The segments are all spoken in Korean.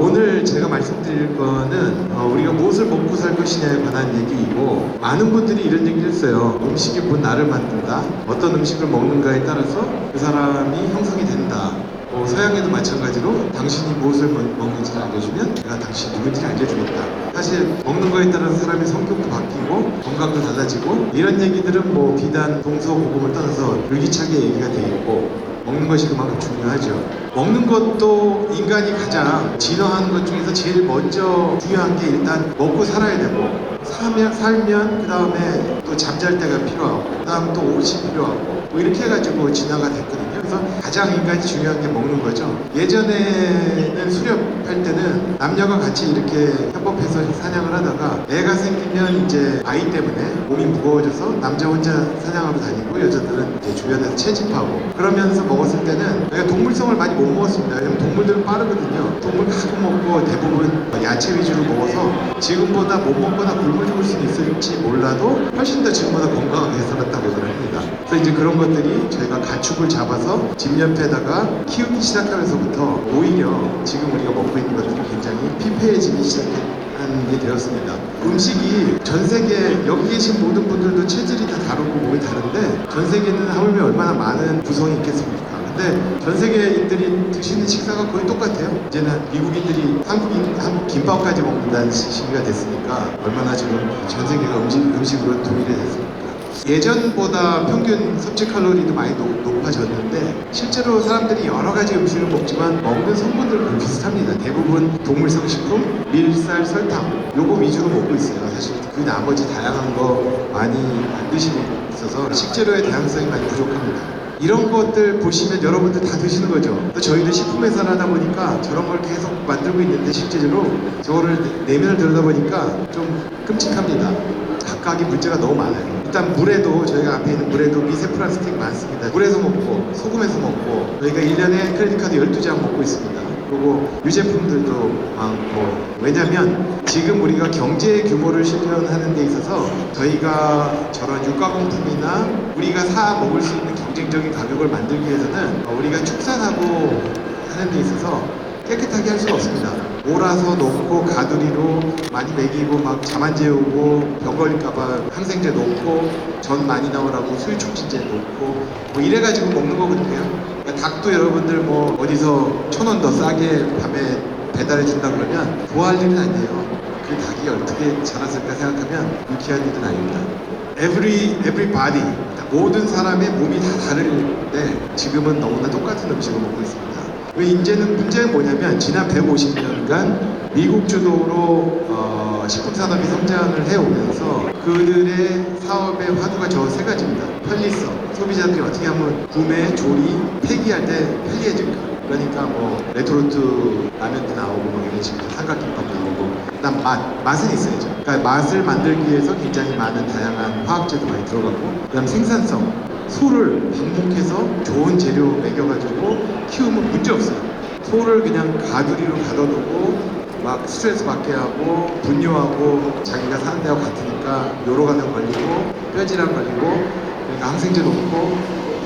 오늘 제가 말씀드릴 거는 우리가 무엇을 먹고 살 것이냐에 관한 얘기이고, 많은 분들이 이런 얘기를 했어요. 음식이 곧 나를 만든다. 어떤 음식을 먹는가에 따라서 그 사람이 형성이 된다. 서양에도 마찬가지로 당신이 무엇을 먹는지를 알려주면 내가 당신이 누군지를 알려주겠다. 사실 먹는 거에 따라서 사람의 성격도 바뀌고 건강도 달라지고, 이런 얘기들은 비단 동서고금을 떠나서 유기차게 얘기가 돼 있고, 먹는 것이 그만큼 중요하죠. 먹는 것도 인간이 가장 진화하는 것 중에서 제일 먼저 중요한 게 일단 먹고 살아야 되고, 살면 그 다음에 또 잠잘 때가 필요하고, 그 다음에 또 옷이 필요하고, 이렇게 해가지고 진화가 됐거든요. 그래서 가장 인간이 중요한 게 먹는 거죠. 예전에는 수렵할 때는 남녀가 같이 이렇게 협업해서 사냥을 하다가 애가 생기면 이제 아이 때문에 몸이 무거워져서 남자 혼자 사냥하러 다니고 여자들은 이제 주변에서 채집하고, 그러면서 먹었을 때는 내가 동물성을 많이 못 먹었습니다. 왜냐면 동물들은 빠르거든요. 동물 가끔 먹고 대부분 야채 위주로 먹어서 지금보다 못 먹거나 굶어 죽을 수는 있을지 몰라도 훨씬 더 지금보다 건강하게 살았다고들 합니다. 그래서 이제 그런 것들이 저희가 가축을 잡아서 집 옆에다가 키우기 시작하면서부터 오히려 지금 우리가 먹고 있는 것들이 굉장히 피폐해지기 시작한 게 되었습니다. 음식이 전 세계 여기 계신 모든 분들도 체질이 다 다르고 몸이 다른데, 전 세계는 하물며 얼마나 많은 구성이 있겠습니까? 근데 전 세계인들이 드시는 식사가 거의 똑같아요. 이제는 미국인들이 한국 김밥까지 먹는다는 시기가 됐으니까 얼마나 지금 전 세계가 음식으로 동일해졌습니까? 예전보다 평균 섭취 칼로리도 많이 높아졌는데, 실제로 사람들이 여러 가지 음식을 먹지만 먹는 성분들은 비슷합니다. 대부분 동물성 식품, 밀, 쌀, 설탕 요거 위주로 먹고 있어요. 사실 그 나머지 다양한 거 많이 안 드시고 있어서 식재료의 다양성이 많이 부족합니다. 이런 것들 보시면 여러분들 다 드시는 거죠. 또 저희도 식품회사를 하다 보니까 저런 걸 계속 만들고 있는데, 실제로 저거를 내면을 들여다보니까 좀 끔찍합니다. 각각의 문제가 너무 많아요. 일단 물에도, 저희가 앞에 있는 물에도 미세 플라스틱 많습니다. 물에서 먹고 소금에서 먹고, 저희가 1년에 크레딧 카드 12장 먹고 있습니다. 그리고 유제품들도 많고, 왜냐면 지금 우리가 경제 규모를 실현하는 데 있어서 저희가 저런 유가공품이나 우리가 사 먹을 수 있는 경쟁적인 가격을 만들기 위해서는 우리가 축산하고 하는 데 있어서 깨끗하게 할 수가 없습니다. 몰아서 놓고 가두리로 많이 먹이고 막 잠 안 재우고 병 걸릴까봐 항생제 놓고 전 많이 나오라고 수유촉진제 놓고 이래가지고 먹는 거거든요. 그러니까 닭도 여러분들 어디서 1,000원 더 싸게 밤에 배달해 준다 그러면 좋아할 일은 아니에요. 그 닭이 어떻게 자랐을까 생각하면 유쾌한 일은 아닙니다. Everybody, 모든 사람의 몸이 다 다른데 지금은 너무나 똑같은 음식을 먹고 있습니다. 이제는 문제는 뭐냐면, 지난 150년간 미국 주도로 식품산업이 성장을 해오면서 그들의 사업의 화두가 저 세 가지입니다. 편리성, 소비자들이 어떻게 하면 구매, 조리, 폐기할 때 편리해질까. 그러니까 레토르트 라면도 나오고 이런 식으로 삼각김밥도 나오고, 그다음 맛은 있어야죠. 그러니까 맛을 만들기 위해서 굉장히 많은 다양한 화학제도 많이 들어가고, 그다음 생산성, 소를 방목해서 좋은 재료 먹여가지고 키우면 문제 없어요. 소를 그냥 가두리로 가둬두고 막 스트레스 받게 하고 분뇨하고 자기가 사는 데하고 같으니까 요로가면 걸리고 뼈질환 걸리고, 그러니까 항생제 놓고,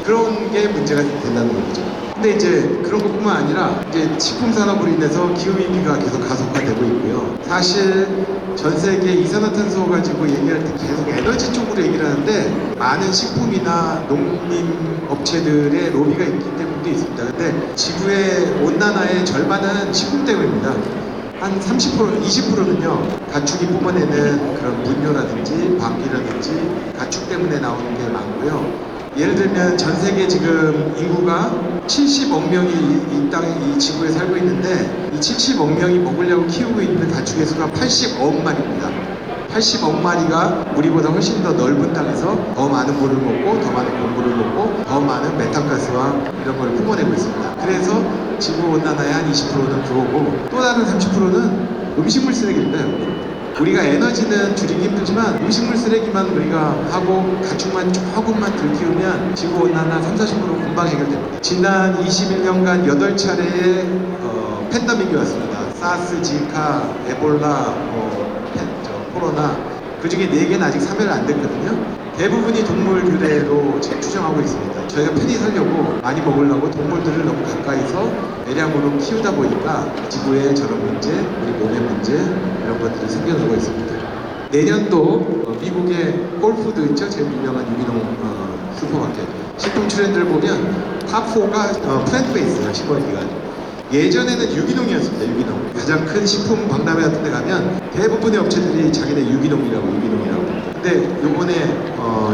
그런 게 문제가 된다는 거죠. 근데 이제 그런 것뿐만 아니라 이제 식품 산업으로 인해서 기후위기가 계속 가속화되고 있고요. 사실 전 세계 이산화탄소 가지고 얘기할 때 계속 에너지 쪽으로 얘기를 하는데, 많은 식품이나 농림 업체들의 로비가 있기 때문도 있습니다. 근데 지구의 온난화의 절반은 식품 때문입니다. 한 30%, 20%는요 가축이 뿜어내는 그런 분뇨라든지 방귀라든지 가축 때문에 나오는 게 많고요. 예를 들면 전 세계 지금 인구가 70억 명이 이 지구에 살고 있는데, 이 70억 명이 먹으려고 키우고 있는 가축의 수가 80억 마리입니다. 80억 마리가 우리보다 훨씬 더 넓은 땅에서 더 많은 물을 먹고, 더 많은 공물을 먹고, 더 많은 메탄가스와 이런 걸 뿜어내고 있습니다. 그래서 지구 온난화의 한 20%는 그거고, 또 다른 30%는 음식물 쓰레기입니다. 우리가 에너지는 줄이기 힘들지만 음식물 쓰레기만 우리가 하고 가축만 조금만 덜 키우면 지구온난화 30-40% 금방 해결됩니다. 지난 21년간 8차례의 팬데믹이 왔습니다. 사스, 지카, 에볼라, 코로나, 그 중에 4개는 아직 사멸 안 됐거든요. 대부분이 동물 유래로 추정하고 있습니다. 저희가 편히 살려고 많이 먹으려고 동물들을 너무 가까이서 대량으로 키우다 보니까 지구의 저런 문제, 우리 몸의 문제 이런 것들이 생겨나고 있습니다. 내년도 미국의 홀푸드 있죠? 제일 유명한 유기농 슈퍼마켓 식품 트렌드를 보면 탑4가 플랜트 베이스예요. 식원 기간. 예전에는 유기농이었습니다. 유기농. 가장 큰 식품 박람회 같은 데 가면 대부분의 업체들이 자기네 유기농이라고. 근데 요번에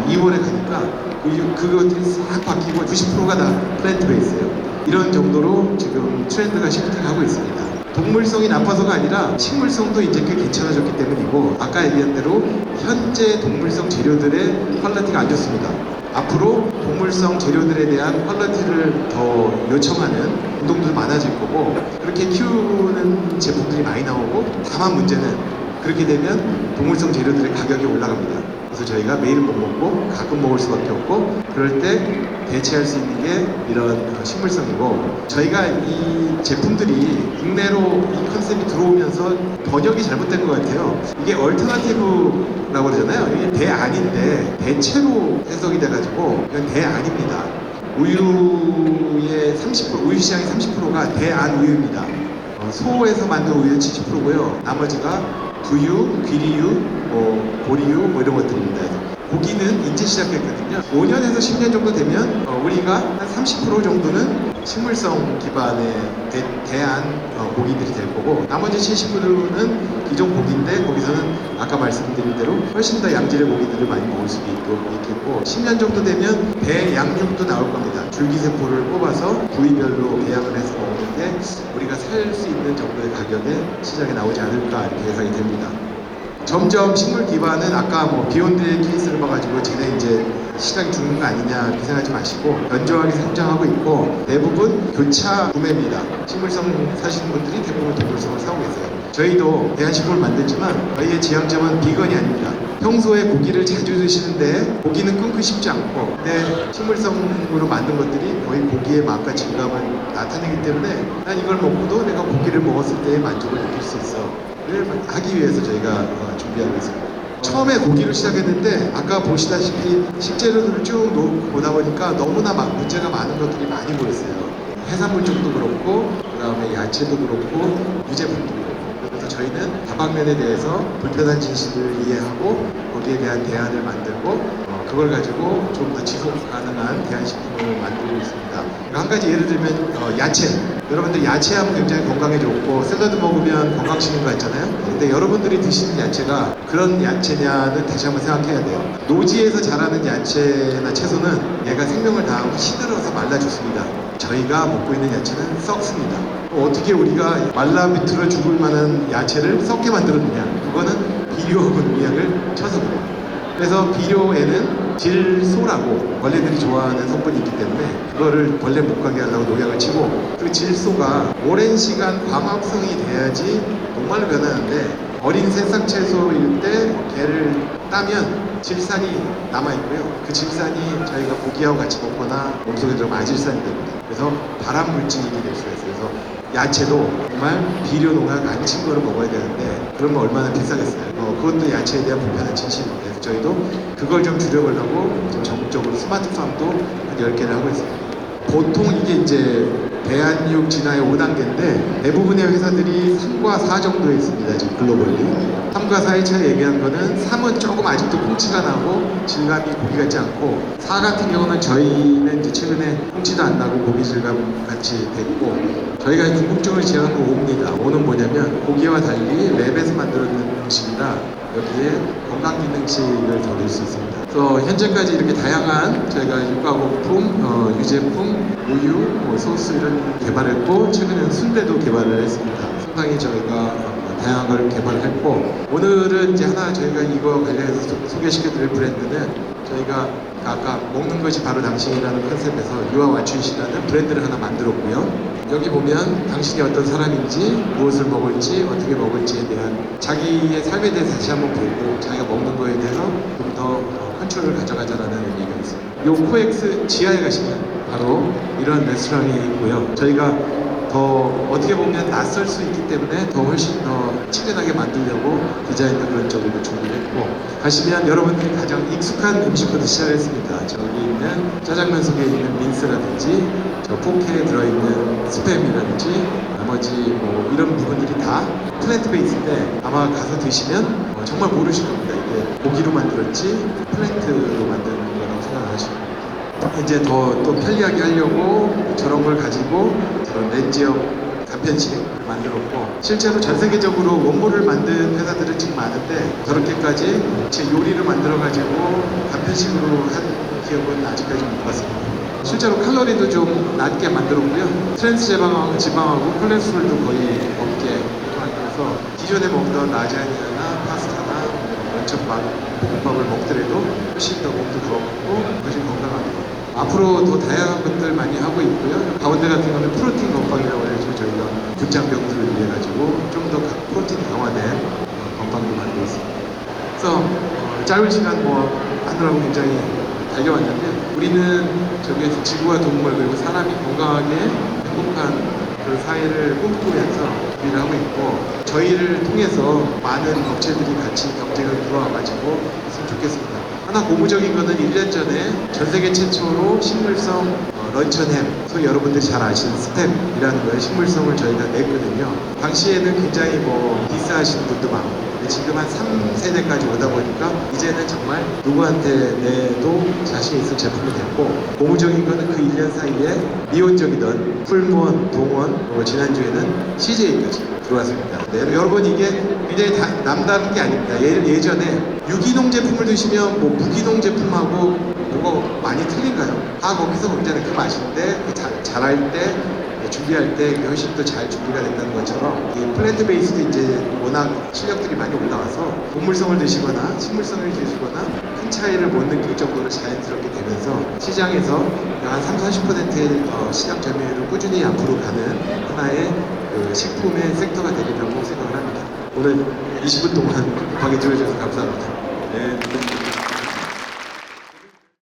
2월에 가니까 그것들이 싹 바뀌고 90%가 다 플랜트 베이스예요. 이런 정도로 지금 트렌드가 시프트하고 있습니다. 동물성이 나빠서가 아니라 식물성도 이제 꽤 괜찮아졌기 때문이고, 아까 얘기한 대로 현재 동물성 재료들의 퀄리티가 안 좋습니다. 앞으로 동물성 재료들에 대한 퀄리티를 더 요청하는 운동도 많아질 거고, 그렇게 키우는 제품들이 많이 나오고, 다만 문제는 그렇게 되면 동물성 재료들의 가격이 올라갑니다. 그래서 저희가 매일 못 먹고 가끔 먹을 수밖에 없고, 그럴 때 대체할 수 있는 게 이런 식물성이고, 저희가 이 제품들이 국내로 이 컨셉이 들어오면서 번역이 잘못된 것 같아요. 이게 얼터너티브라고 그러잖아요. 이게 대안인데 대체로 해석이 돼가지고 이건 대안입니다. 우유의 30%, 우유 시장의 30%가 대안 우유입니다. 소에서 만든 우유는 70%고요. 나머지가 두유, 귀리유, 보리유 이런 것들입니다. 고기는 이제 시작했거든요. 5년에서 10년 정도 되면 우리가 한 30% 정도는 식물성 기반의 대안 고기들이 될 거고, 나머지 70%는 기존 고기인데 거기서는 아까 말씀드린 대로 훨씬 더 양질의 고기들을 많이 먹을 수도 있겠고, 10년 정도 되면 배양육도 나올 겁니다. 줄기세포를 뽑아서 부위별로 배양을 해서 먹는 게 우리가 살 수 있는 정도의 가격에 시장에 나오지 않을까 이렇게 예상이 됩니다. 점점 식물 기반은 아까 비욘드의 케이스를 봐가지고 쟤네 이제 시장이 죽는 거 아니냐 이렇게 생각하지 마시고 연조하게 성장하고 있고, 대부분 교차 구매입니다. 식물성 사시는 분들이 대부분 동물성을 사고 계세요. 저희도 대한식품을 만들지만 저희의 지향점은 비건이 아닙니다. 평소에 고기를 자주 드시는데 고기는 끊고 싶지 않고, 근데 식물성으로 만든 것들이 거의 고기의 맛과 질감을 나타내기 때문에 난 이걸 먹고도 내가 고기를 먹었을 때의 만족을 느낄 수 있어. 를 하기 위해서 저희가 준비하고 있습니다. 처음에 고기로 시작했는데 아까 보시다시피 식재료들을 쭉 보다 보니까 너무나 문제가 많은 것들이 많이 보였어요. 해산물 쪽도 그렇고, 그 다음에 야채도 그렇고, 유제품도 그렇고. 그래서 저희는 다방면에 대해서 불편한 진실을 이해하고 거기에 대한 대안을 만들고, 그걸 가지고 좀 더 지속 가능한 대한식품을 만들고 있습니다. 한 가지 예를 들면 야채. 여러분들 야채하면 굉장히 건강에 좋고 샐러드 먹으면 건강식인 거 있잖아요. 근데 여러분들이 드시는 야채가 그런 야채냐는 다시 한번 생각해야 돼요. 노지에서 자라는 야채나 채소는 얘가 생명을 다하고 시들어서 말라 죽습니다. 저희가 먹고 있는 야채는 썩습니다. 어떻게 우리가 말라 비틀어 죽을 만한 야채를 썩게 만들었느냐? 그거는 비료하고 농약을 쳐서 그래요. 그래서 비료에는 질소라고 벌레들이 좋아하는 성분이 있기 때문에 그거를 벌레 못 가게 하려고 농약을 치고, 그 질소가 오랜 시간 광합성이 돼야지 녹말로 변하는데, 어린 새싹 채소일 때 걔를 따면 질산이 남아있고요. 그 질산이 저희가 고기하고 같이 먹거나 몸속에 들어가면 아질산이 됩니다. 그래서 발암 물질이 될 수가 있어요. 그래서 야채도 정말 비료 농약 안 친 거를 먹어야 되는데 그러면 얼마나 비싸겠어요. 그것도 야채에 대한 불편한 진실입니다. 그래서 저희도 그걸 좀 줄여보려고 좀 전국적으로 스마트팜도 한 10개를 하고 있습니다. 보통 이게 이제 대한육 진화의 5단계인데 대부분의 회사들이 3과 4 정도에 있습니다. 지금 글로벌리. 3과 4의 차이 얘기한 거는 3은 조금 아직도 콩치가 나고 질감이 고기 같지 않고, 4 같은 경우는 저희는 이제 최근에 콩치도 안 나고 고기 질감 같이 됐고, 저희가 궁극적으로 지향한 거 5입니다. 5는 뭐냐면 고기와 달리 랩에서 만들어낸 음식이라 여기에 건강기능식을 더 넣을 수 있습니다. 그래서 현재까지 이렇게 다양한 저희가 육가공품, 유제품, 우유, 소스 이런 개발했고, 최근에는 순대도 개발을 했습니다. 상당히 저희가 다양한 걸 개발했고, 오늘은 이제 하나 저희가 이거 관련해서 소개시켜드릴 브랜드는 저희가 아까 먹는 것이 바로 당신이라는 컨셉에서 유아 와춘이라는 브랜드를 하나 만들었고요. 여기 보면 당신이 어떤 사람인지, 무엇을 먹을지, 어떻게 먹을지에 대한 자기의 삶에 대해서 다시 한번 보고 자기가 먹는 거에 대해서 좀 더 컨트롤을 가져가자라는 의미가 있습니다. 요 코엑스 지하에 가시면 바로 이런 레스토랑이 있고요. 저희가 더 어떻게 보면 낯설 수 있기 때문에 더 훨씬 더 친근하게 만들려고 디자인도 그런 쪽으로 준비를 했고, 가시면 여러분들이 가장 익숙한 음식부터 시작했습니다. 저기 있는 짜장면 속에 있는 민스라든지 저 포케에 들어있는 스팸이라든지 나머지 뭐 이런 부분들이 다 플랜트 베이스인데, 아마 가서 드시면 정말 모르실 겁니다. 이게 고기로 만들었지 플랜트로 만드는 거라고 생각하시고, 이제 더 또 편리하게 하려고 저런 걸 가지고 저런 렌지역 간편식 만들었고, 실제로 전 세계적으로 원물을 만든 회사들은 지금 많은데 저렇게까지 제 요리를 만들어 가지고 간편식으로 한 기업은 아직까지 못 봤습니다. 실제로 칼로리도 좀 낮게 만들었고요. 트랜스 지방하고 콜레스테롤도 거의 없게 만들어서 기존에 먹던 라자냐나 파스타나 원천밥, 볶음밥을 먹더라도 훨씬 더 몸도 부었고 훨씬 건강하고, 앞으로 더 다양한 것들 많이 하고 있고요. 가운데 같은 거는 프로틴 건빵이라고 해가지고 저희가 군장병들을 위해 가지고 좀 더 프로틴 강화된 건빵도 만들고 있습니다. 그래서 짧은 시간 하느라고 굉장히 달려왔는데, 우리는 저기 지구와 동물 그리고 사람이 건강하게 행복한 그 사회를 꿈꾸면서 일을 하고 있고, 저희를 통해서 많은 업체들이 같이 경쟁을 들어와가지고 했으면 좋겠습니다. 하나 고무적인 거는 1년 전에 전 세계 최초로 식물성 런천햄, 소위 여러분들이 잘 아시는 스팸이라는 거에 식물성을 저희가 냈거든요. 당시에는 굉장히 디스하시는 분도 많고, 지금 한 3세대까지 오다 보니까 이제는 정말 누구한테 내도 자신 있을 제품이 됐고, 고무적인 거는 그 1년 사이에 미온적이던 풀무원, 동원, 그리고 지난주에는 CJ까지 들어왔습니다. 네, 여러분 이게 굉장히 남다른 게 아닙니다. 예전에 유기농 제품을 드시면 무기농 제품하고 뭐가 많이 틀린가요? 다 거기서 굉장히 그 맛인데 잘할 때 준비할 때 훨씬 더 잘 준비가 된다는 것처럼, 이 플랜트 베이스도 이제 워낙 실력들이 많이 올라와서 동물성을 드시거나 식물성을 드시거나 큰 차이를 못 느낄 정도로 자연스럽게 되면서 시장에서 한 30-40%의 시장 점유율을 꾸준히 앞으로 가는 하나의 그 식품의 섹터가 되리라고 생각을 합니다. 오늘 20분 동안 방에 들어주셔서 감사합니다. 네.